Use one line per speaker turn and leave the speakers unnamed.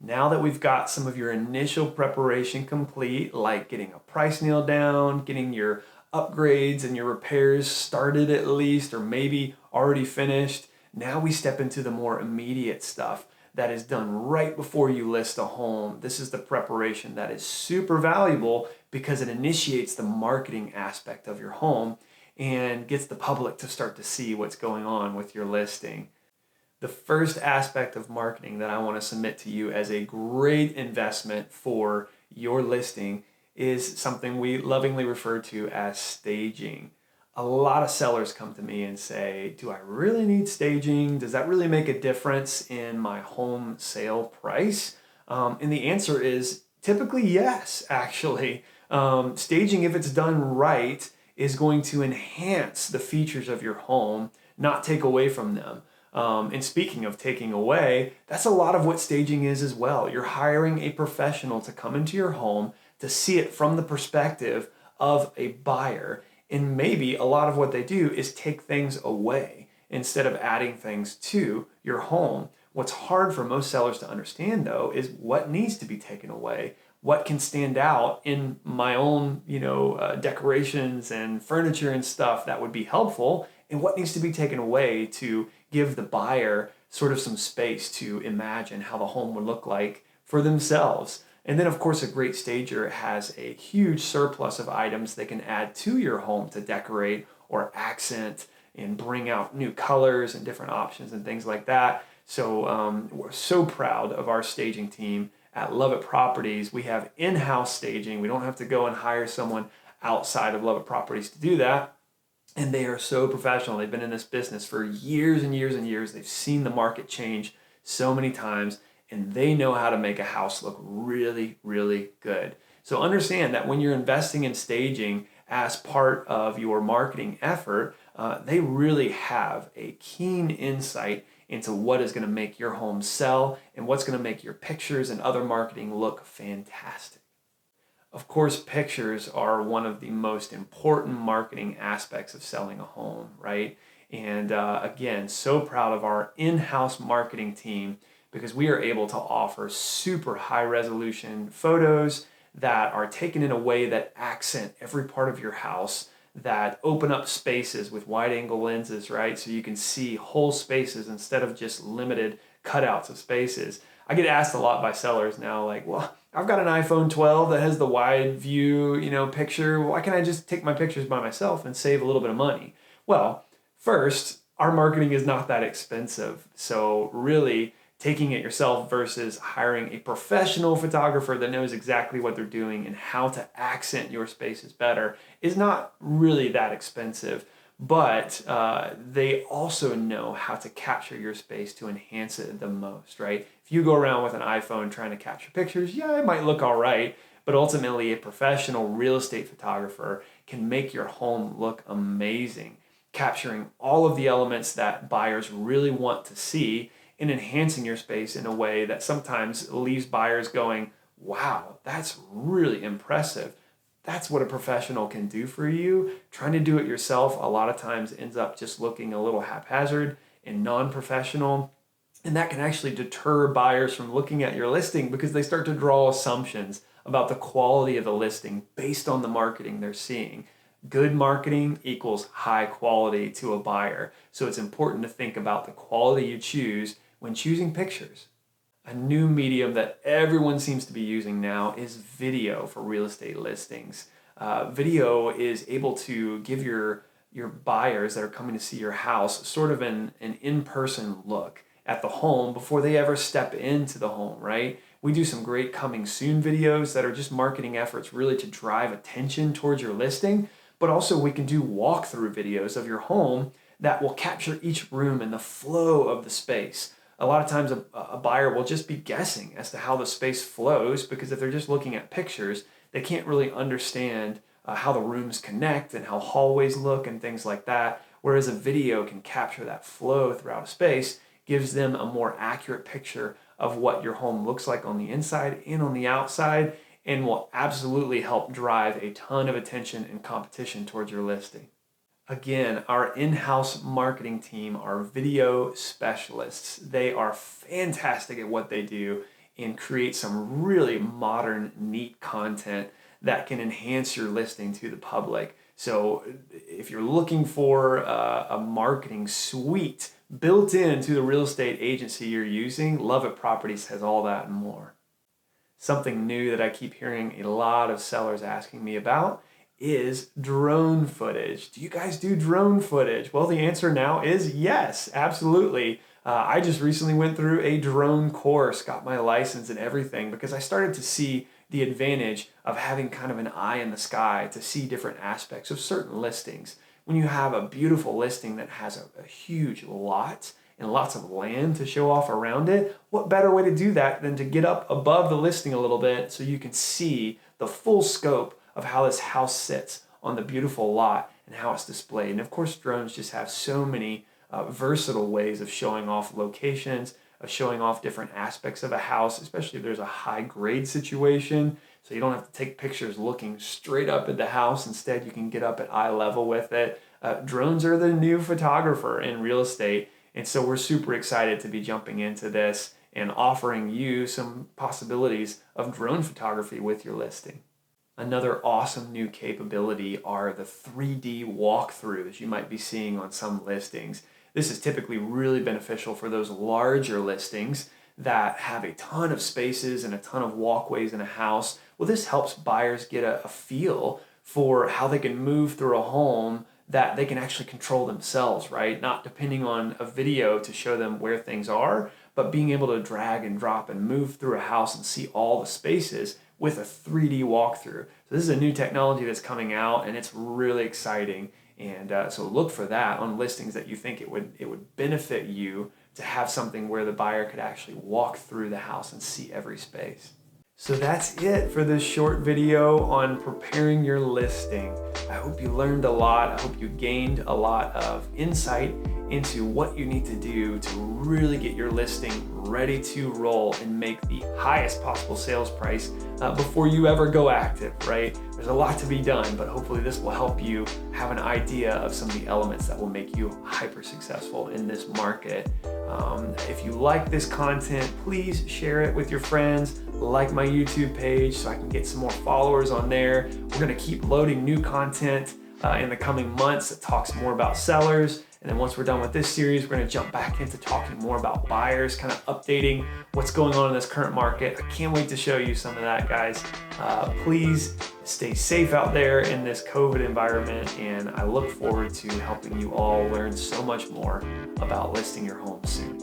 Now that we've got some of your initial preparation complete, like getting a price nailed down, getting your upgrades and your repairs started at least, or maybe already finished, now we step into the more immediate stuff that is done right before you list a home. This is the preparation that is super valuable because it initiates the marketing aspect of your home and gets the public to start to see what's going on with your listing. The first aspect of marketing that I want to submit to you as a great investment for your listing is something we lovingly refer to as staging. A lot of sellers come to me and say, do I really need staging? Does that really make a difference in my home sale price? And the answer is typically yes, actually. Staging, if it's done right, is going to enhance the features of your home, not take away from them. And speaking of taking away, that's a lot of what staging is as well. You're hiring a professional to come into your home to see it from the perspective of a buyer. And maybe a lot of what they do is take things away instead of adding things to your home. What's hard for most sellers to understand, though, is what needs to be taken away. What can stand out in my own, decorations and furniture and stuff that would be helpful, and what needs to be taken away to give the buyer sort of some space to imagine how the home would look like for themselves. And then, of course, a great stager has a huge surplus of items they can add to your home to decorate or accent and bring out new colors and different options and things like that. So we're so proud of our staging team at Lovett Properties. We have in-house staging. We don't have to go and hire someone outside of Lovett Properties to do that. And they are so professional. They've been in this business for years and years and years. They've seen the market change so many times, and they know how to make a house look really, really good. So understand that when you're investing in staging as part of your marketing effort, they really have a keen insight into what is going to make your home sell and what's going to make your pictures and other marketing look fantastic. Of course, pictures are one of the most important marketing aspects of selling a home, right? And again, so proud of our in-house marketing team because we are able to offer super high resolution photos that are taken in a way that accent every part of your house, that open up spaces with wide angle lenses, right? So you can see whole spaces instead of just limited cutouts of spaces. I get asked a lot by sellers now, like, well, I've got an iPhone 12 that has the wide view, picture. Why can't I just take my pictures by myself and save a little bit of money? Well, first, our marketing is not that expensive. So really taking it yourself versus hiring a professional photographer that knows exactly what they're doing and how to accent your spaces better is not really that expensive. But they also know how to capture your space to enhance it the most, right? If you go around with an iPhone trying to capture pictures, yeah, it might look all right, but ultimately a professional real estate photographer can make your home look amazing, capturing all of the elements that buyers really want to see and enhancing your space in a way that sometimes leaves buyers going, wow, that's really impressive. That's what a professional can do for you. Trying to do it yourself a lot of times ends up just looking a little haphazard and non-professional. And that can actually deter buyers from looking at your listing because they start to draw assumptions about the quality of the listing based on the marketing they're seeing. Good marketing equals high quality to a buyer. So it's important to think about the quality you choose when choosing pictures. A new medium that everyone seems to be using now is video for real estate listings. Video is able to give your buyers that are coming to see your house sort of an in-person look at the home before they ever step into the home, right? We do some great coming soon videos that are just marketing efforts really to drive attention towards your listing, but also we can do walkthrough videos of your home that will capture each room and the flow of the space. A lot of times a buyer will just be guessing as to how the space flows because if they're just looking at pictures, they can't really understand how the rooms connect and how hallways look and things like that. Whereas a video can capture that flow throughout a space, gives them a more accurate picture of what your home looks like on the inside and on the outside, and will absolutely help drive a ton of attention and competition towards your listing. Again, our in-house marketing team are video specialists. They are fantastic at what they do, and create some really modern, neat content that can enhance your listing to the public. So if you're looking for a marketing suite built into the real estate agency you're using, Love It Properties has all that and more. Something new that I keep hearing a lot of sellers asking me about is drone footage. Do you guys do drone footage? Well, the answer now is yes, absolutely. I just recently went through a drone course, got my license and everything, because I started to see the advantage of having kind of an eye in the sky to see different aspects of certain listings. When you have a beautiful listing that has a huge lot and lots of land to show off around it, what better way to do that than to get up above the listing a little bit so you can see the full scope of how this house sits on the beautiful lot and how it's displayed. And of course, drones just have so many versatile ways of showing off locations, of showing off different aspects of a house, especially if there's a high grade situation. So you don't have to take pictures looking straight up at the house. Instead, you can get up at eye level with it. Drones are the new photographer in real estate. And so we're super excited to be jumping into this and offering you some possibilities of drone photography with your listing. Another awesome new capability are the 3D walkthroughs you might be seeing on some listings. This is typically really beneficial for those larger listings that have a ton of spaces and a ton of walkways in a house. Well, this helps buyers get a feel for how they can move through a home that they can actually control themselves, right? Not depending on a video to show them where things are, but being able to drag and drop and move through a house and see all the spaces with a 3D walkthrough. So this is a new technology that's coming out and it's really exciting. And so look for that on listings that you think it would benefit you to have something where the buyer could actually walk through the house and see every space. So that's it for this short video on preparing your listing. I hope you learned a lot. I hope you gained a lot of insight into what you need to do to really get your listing ready to roll and make the highest possible sales price before you ever go active, right? There's a lot to be done, but hopefully this will help you have an idea of some of the elements that will make you hyper successful in this market. If you like this content, please share it with your friends. Like my YouTube page so I can get some more followers on there. We're gonna keep loading new content in the coming months that talks more about sellers. And then once we're done with this series, we're gonna jump back into talking more about buyers, kind of updating what's going on in this current market. I can't wait to show you some of that, guys. Please stay safe out there in this COVID environment, and I look forward to helping you all learn so much more about listing your home soon.